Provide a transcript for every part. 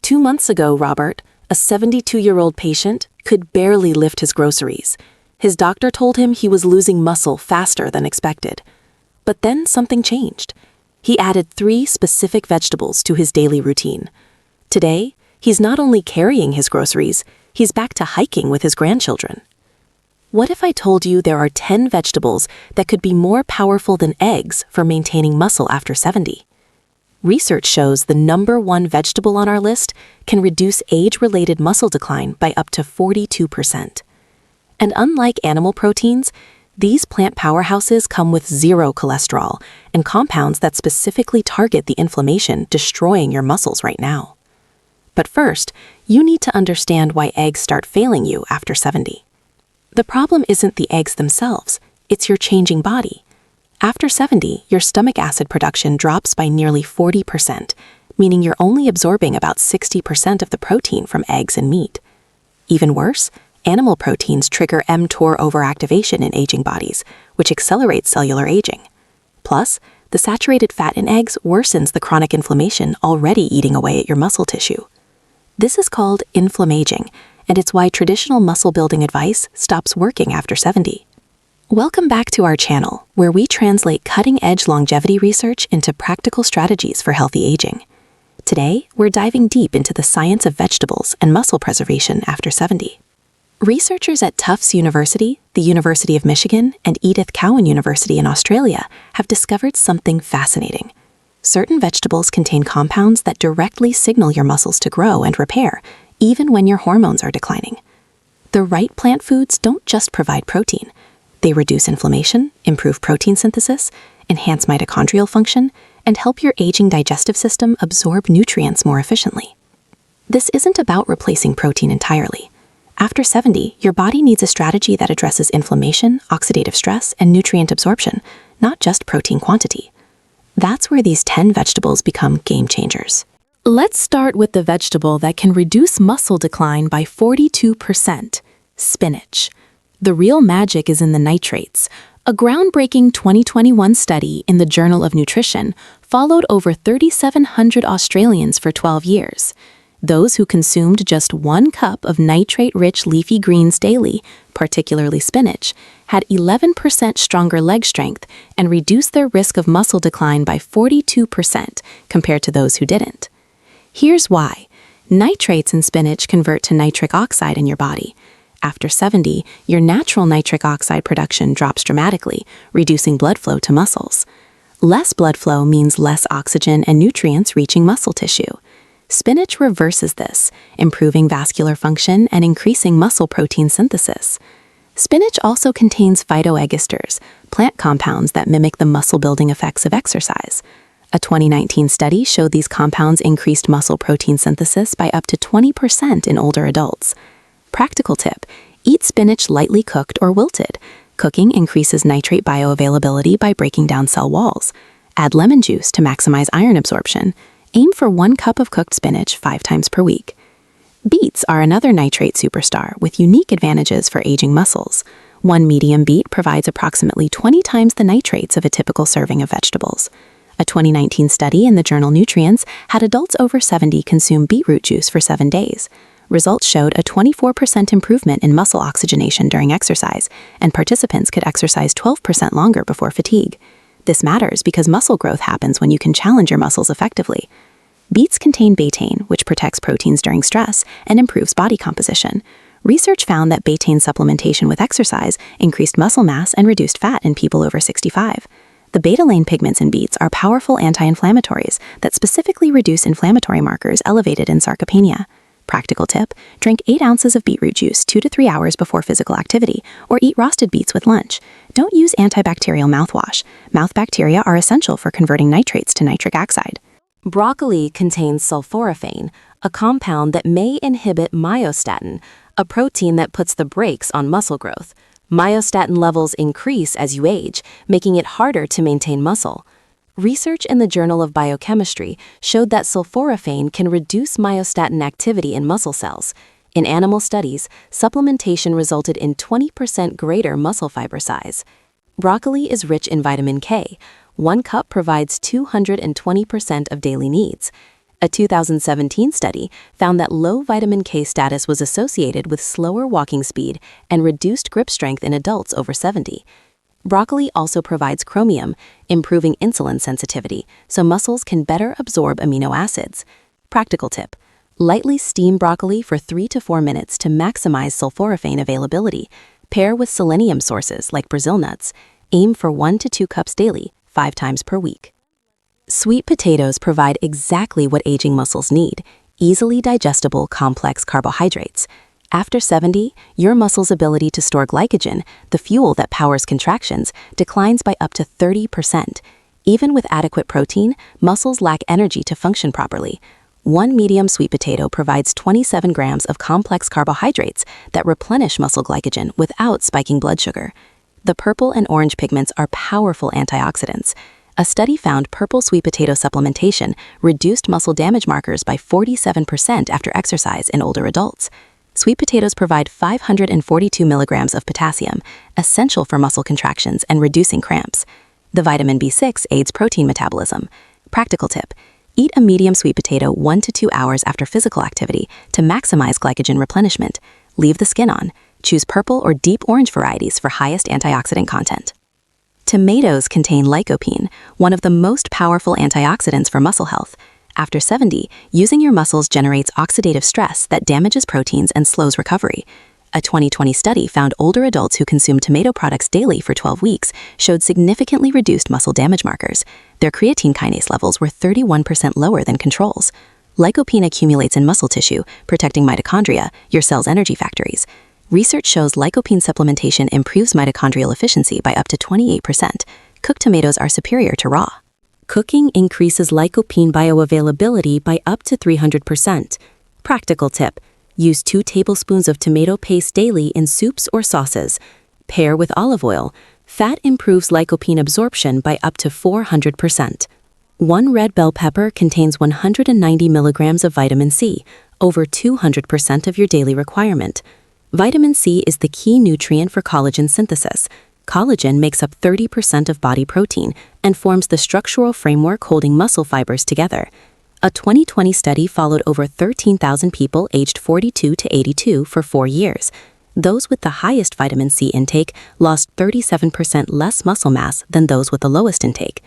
2 months ago, Robert, a 72-year-old patient, could barely lift his groceries. His doctor told him he was losing muscle faster than expected. But then something changed. He added 3 specific vegetables to his daily routine. Today, he's not only carrying his groceries, he's back to hiking with his grandchildren. What if I told you there are 10 vegetables that could be more powerful than eggs for maintaining muscle after 70? Research shows the #1 vegetable on our list can reduce age-related muscle decline by up to 42%. And unlike animal proteins, these plant powerhouses come with 0 cholesterol and compounds that specifically target the inflammation destroying your muscles right now. But first, you need to understand why eggs start failing you after 70. The problem isn't the eggs themselves, it's your changing body. After 70, your stomach acid production drops by nearly 40%, meaning you're only absorbing about 60% of the protein from eggs and meat. Even worse, animal proteins trigger mTOR overactivation in aging bodies, which accelerates cellular aging. Plus, the saturated fat in eggs worsens the chronic inflammation already eating away at your muscle tissue. This is called inflammaging, and it's why traditional muscle-building advice stops working after 70. Welcome back to our channel, where we translate cutting-edge longevity research into practical strategies for healthy aging. Today, we're diving deep into the science of vegetables and muscle preservation after 70. Researchers at Tufts University, the University of Michigan, and Edith Cowan University in Australia have discovered something fascinating. Certain vegetables contain compounds that directly signal your muscles to grow and repair, even when your hormones are declining. The right plant foods don't just provide protein. They reduce inflammation, improve protein synthesis, enhance mitochondrial function, and help your aging digestive system absorb nutrients more efficiently. This isn't about replacing protein entirely. After 70, your body needs a strategy that addresses inflammation, oxidative stress, and nutrient absorption, not just protein quantity. That's where these 10 vegetables become game changers. Let's start with the vegetable that can reduce muscle decline by 42%, spinach. The real magic is in the nitrates. A groundbreaking 2021 study in the Journal of Nutrition followed over 3,700 Australians for 12 years. Those who consumed just 1 cup of nitrate-rich leafy greens daily, particularly spinach, had 11% stronger leg strength and reduced their risk of muscle decline by 42% compared to those who didn't. Here's why. Nitrates in spinach convert to nitric oxide in your body. After 70, your natural nitric oxide production drops dramatically, reducing blood flow to muscles. Less blood flow means less oxygen and nutrients reaching muscle tissue. Spinach reverses this, improving vascular function and increasing muscle protein synthesis. Spinach also contains phytoesters, plant compounds that mimic the muscle-building effects of exercise. A 2019 study showed these compounds increased muscle protein synthesis by up to 20% in older adults. Practical tip: eat spinach lightly cooked or wilted. Cooking increases nitrate bioavailability by breaking down cell walls. Add lemon juice to maximize iron absorption. Aim for 1 cup of cooked spinach 5 times per week. Beets are another nitrate superstar with unique advantages for aging muscles. 1 medium beet provides approximately 20 times the nitrates of a typical serving of vegetables. A 2019 study in the journal Nutrients had adults over 70 consume beetroot juice for 7 days. Results showed a 24% improvement in muscle oxygenation during exercise, and participants could exercise 12% longer before fatigue. This matters because muscle growth happens when you can challenge your muscles effectively. Beets contain betaine, which protects proteins during stress and improves body composition. Research found that betaine supplementation with exercise increased muscle mass and reduced fat in people over 65. The beta-lane pigments in beets are powerful anti-inflammatories that specifically reduce inflammatory markers elevated in sarcopenia. Practical tip: drink 8 ounces of beetroot juice 2 to 3 hours before physical activity, or eat roasted beets with lunch. Don't use antibacterial mouthwash. Mouth bacteria are essential for converting nitrates to nitric oxide. Broccoli contains sulforaphane, a compound that may inhibit myostatin, a protein that puts the brakes on muscle growth. Myostatin levels increase as you age, making it harder to maintain muscle. Research in the Journal of Biochemistry showed that sulforaphane can reduce myostatin activity in muscle cells. In animal studies, supplementation resulted in 20% greater muscle fiber size. Broccoli is rich in vitamin K. 1 cup provides 220% of daily needs. A 2017 study found that low vitamin K status was associated with slower walking speed and reduced grip strength in adults over 70. Broccoli also provides chromium, improving insulin sensitivity, so muscles can better absorb amino acids. Practical tip: lightly steam broccoli for 3 to 4 minutes to maximize sulforaphane availability. Pair with selenium sources like Brazil nuts. Aim for 1 to 2 cups daily, 5 times per week. Sweet potatoes provide exactly what aging muscles need: easily digestible complex carbohydrates. After 70, your muscle's ability to store glycogen, the fuel that powers contractions, declines by up to 30%. Even with adequate protein, muscles lack energy to function properly. One medium sweet potato provides 27 grams of complex carbohydrates that replenish muscle glycogen without spiking blood sugar. The purple and orange pigments are powerful antioxidants. A study found purple sweet potato supplementation reduced muscle damage markers by 47% after exercise in older adults. Sweet potatoes provide 542 milligrams of potassium, essential for muscle contractions and reducing cramps. The vitamin B6 aids protein metabolism. Practical tip: eat a medium sweet potato 1 to 2 hours after physical activity to maximize glycogen replenishment. Leave the skin on. Choose purple or deep orange varieties for highest antioxidant content. Tomatoes contain lycopene, one of the most powerful antioxidants for muscle health. After 70, using your muscles generates oxidative stress that damages proteins and slows recovery. A 2020 study found older adults who consumed tomato products daily for 12 weeks showed significantly reduced muscle damage markers. Their creatine kinase levels were 31% lower than controls. Lycopene accumulates in muscle tissue, protecting mitochondria, your cell's energy factories. Research shows lycopene supplementation improves mitochondrial efficiency by up to 28%. Cooked tomatoes are superior to raw. Cooking increases lycopene bioavailability by up to 300%. Practical tip: use 2 tablespoons of tomato paste daily in soups or sauces. Pair with olive oil. Fat improves lycopene absorption by up to 400%. One red bell pepper contains 190 milligrams of vitamin C, over 200% of your daily requirement. Vitamin C is the key nutrient for collagen synthesis. Collagen makes up 30% of body protein and forms the structural framework holding muscle fibers together. A 2020 study followed over 13,000 people aged 42 to 82 for 4 years. Those with the highest vitamin C intake lost 37% less muscle mass than those with the lowest intake.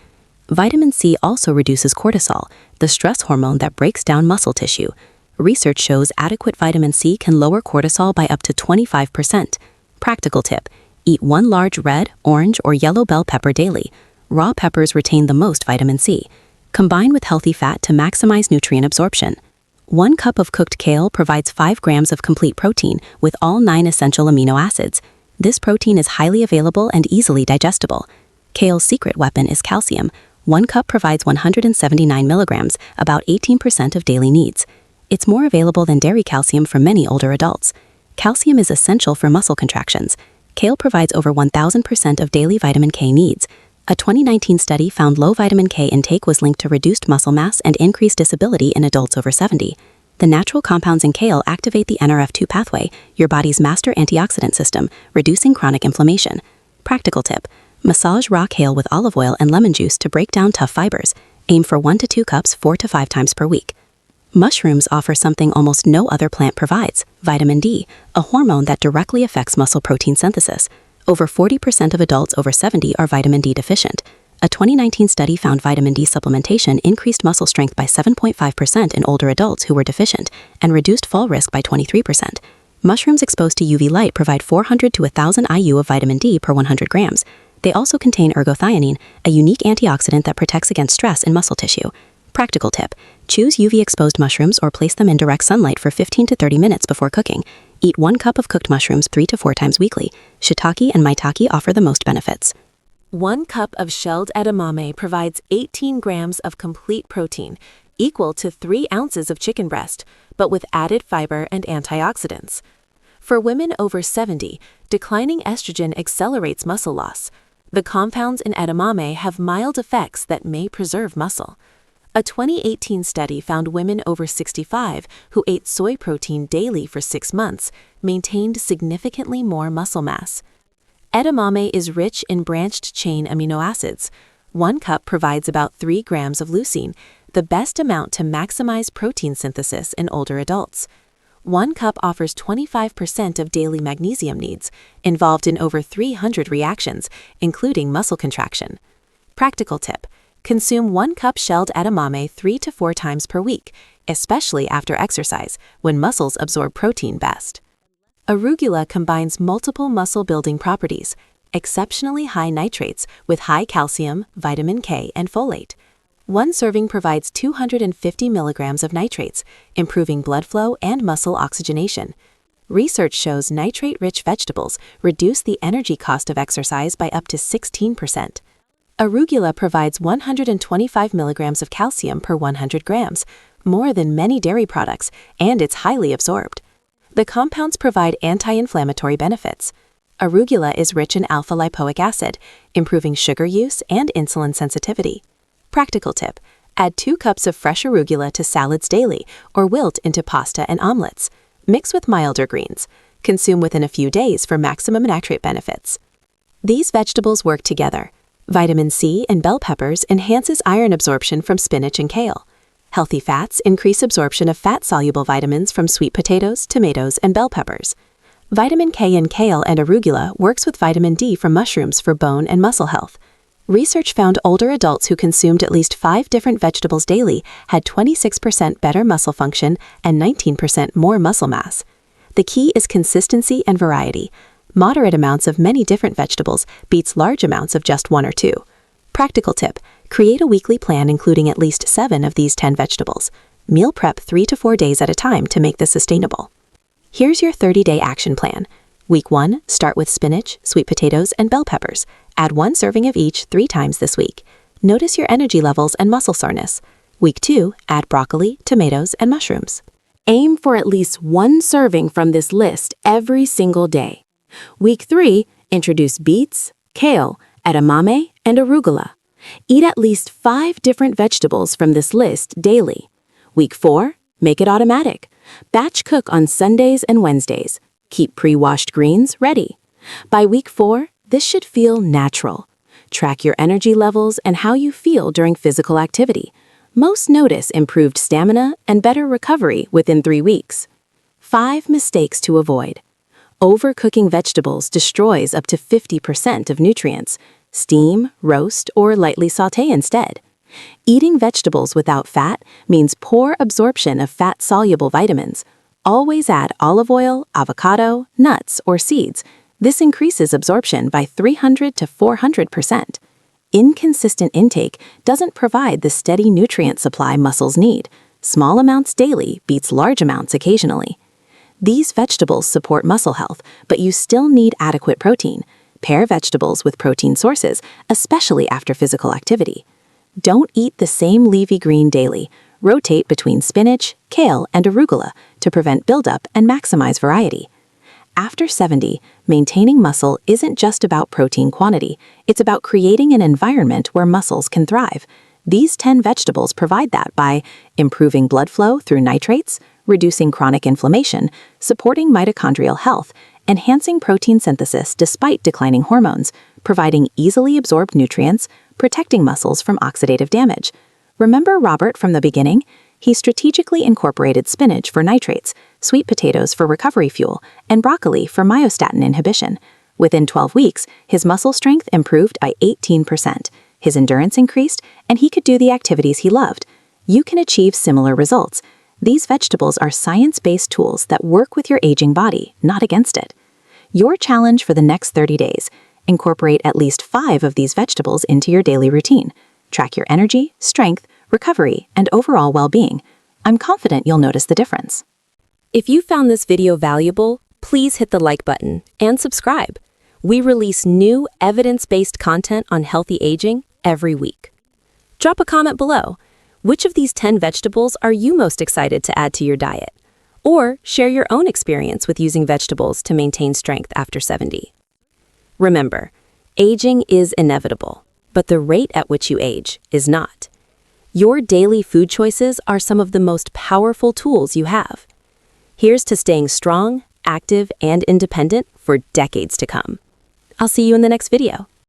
Vitamin C also reduces cortisol, the stress hormone that breaks down muscle tissue. Research shows adequate vitamin C can lower cortisol by up to 25%. Practical tip: eat 1 large red, orange, or yellow bell pepper daily. Raw peppers retain the most vitamin C. Combine with healthy fat to maximize nutrient absorption. 1 cup of cooked kale provides 5 grams of complete protein with all 9 essential amino acids. This protein is highly available and easily digestible. Kale's secret weapon is calcium. 1 cup provides 179 milligrams, about 18% of daily needs. It's more available than dairy calcium for many older adults. Calcium is essential for muscle contractions. Kale provides over 1,000% of daily vitamin K needs. A 2019 study found low vitamin K intake was linked to reduced muscle mass and increased disability in adults over 70. The natural compounds in kale activate the NRF2 pathway, your body's master antioxidant system, reducing chronic inflammation. Practical tip: massage raw kale with olive oil and lemon juice to break down tough fibers. Aim for 1 to 2 cups 4 to 5 times per week. Mushrooms offer something almost no other plant provides: vitamin D, a hormone that directly affects muscle protein synthesis. Over 40% of adults over 70 are vitamin D deficient. A 2019 study found vitamin D supplementation increased muscle strength by 7.5% in older adults who were deficient and reduced fall risk by 23%. Mushrooms exposed to UV light provide 400 to 1,000 IU of vitamin D per 100 grams. They also contain ergothioneine, a unique antioxidant that protects against stress in muscle tissue. Practical tip: choose UV-exposed mushrooms or place them in direct sunlight for 15 to 30 minutes before cooking. Eat 1 cup of cooked mushrooms 3 to 4 times weekly. Shiitake and maitake offer the most benefits. 1 cup of shelled edamame provides 18 grams of complete protein, equal to 3 ounces of chicken breast, but with added fiber and antioxidants. For women over 70, declining estrogen accelerates muscle loss. The compounds in edamame have mild effects that may preserve muscle. A 2018 study found women over 65 who ate soy protein daily for 6 months maintained significantly more muscle mass. Edamame is rich in branched-chain amino acids. 1 cup provides about 3 grams of leucine. the best amount to maximize protein synthesis in older adults. 1 cup offers 25% of daily magnesium needs, involved in over 300 reactions, including muscle contraction. Practical tip: consume 1 cup shelled edamame 3 to 4 times per week, especially after exercise, when muscles absorb protein best. Arugula combines multiple muscle-building properties, exceptionally high nitrates with high calcium, vitamin K, and folate. 1 serving provides 250 milligrams of nitrates, improving blood flow and muscle oxygenation. Research shows nitrate-rich vegetables reduce the energy cost of exercise by up to 16%. Arugula provides 125 milligrams of calcium per 100 grams, more than many dairy products, and it's highly absorbed. The compounds provide anti-inflammatory benefits. Arugula is rich in alpha-lipoic acid, improving sugar use and insulin sensitivity. Practical tip: add 2 cups of fresh arugula to salads daily or wilt into pasta and omelets. Mix with milder greens. Consume within a few days for maximum nitrate benefits. These vegetables work together. Vitamin C in bell peppers enhances iron absorption from spinach and kale. Healthy fats increase absorption of fat-soluble vitamins from sweet potatoes, tomatoes, and bell peppers. Vitamin K in kale and arugula works with vitamin D from mushrooms for bone and muscle health. Research found older adults who consumed at least 5 different vegetables daily had 26% better muscle function and 19% more muscle mass. The key is consistency and variety. Moderate amounts of many different vegetables beats large amounts of just 1 or 2. Practical tip: create a weekly plan including at least 7 of these 10 vegetables. Meal prep 3 to 4 days at a time to make this sustainable. Here's your 30-day action plan. Week 1, start with spinach, sweet potatoes, and bell peppers. Add 1 serving of each 3 times this week. Notice your energy levels and muscle soreness. Week 2, add broccoli, tomatoes, and mushrooms. Aim for at least 1 serving from this list every single day. Week 3, introduce beets, kale, edamame, and arugula. Eat at least 5 different vegetables from this list daily. Week 4, make it automatic. Batch cook on Sundays and Wednesdays. Keep pre-washed greens ready. By week 4, this should feel natural. Track your energy levels and how you feel during physical activity. Most notice improved stamina and better recovery within 3 weeks. 5 mistakes to avoid. Overcooking vegetables destroys up to 50% of nutrients. Steam, roast, or lightly sauté instead. Eating vegetables without fat means poor absorption of fat-soluble vitamins. Always add olive oil, avocado, nuts, or seeds. This increases absorption by 300 to 400%. Inconsistent intake doesn't provide the steady nutrient supply muscles need. Small amounts daily beats large amounts occasionally. These vegetables support muscle health, but you still need adequate protein. Pair vegetables with protein sources, especially after physical activity. Don't eat the same leafy green daily. Rotate between spinach, kale, and arugula to prevent buildup and maximize variety. After 70, maintaining muscle isn't just about protein quantity, it's about creating an environment where muscles can thrive. These 10 vegetables provide that by improving blood flow through nitrates, reducing chronic inflammation, supporting mitochondrial health, enhancing protein synthesis despite declining hormones, providing easily absorbed nutrients, protecting muscles from oxidative damage. Remember Robert from the beginning? He strategically incorporated spinach for nitrates, sweet potatoes for recovery fuel, and broccoli for myostatin inhibition. Within 12 weeks, his muscle strength improved by 18%. His endurance increased, and he could do the activities he loved. You can achieve similar results. These vegetables are science-based tools that work with your aging body, not against it. Your challenge for the next 30 days: incorporate at least 5 of these vegetables into your daily routine. Track your energy, strength, recovery, and overall well-being. I'm confident you'll notice the difference. If you found this video valuable, please hit the like button and subscribe. We release new evidence-based content on healthy aging every week. Drop a comment below. Which of these 10 vegetables are you most excited to add to your diet? Or share your own experience with using vegetables to maintain strength after 70. Remember, aging is inevitable, but the rate at which you age is not. Your daily food choices are some of the most powerful tools you have. Here's to staying strong, active, and independent for decades to come. I'll see you in the next video.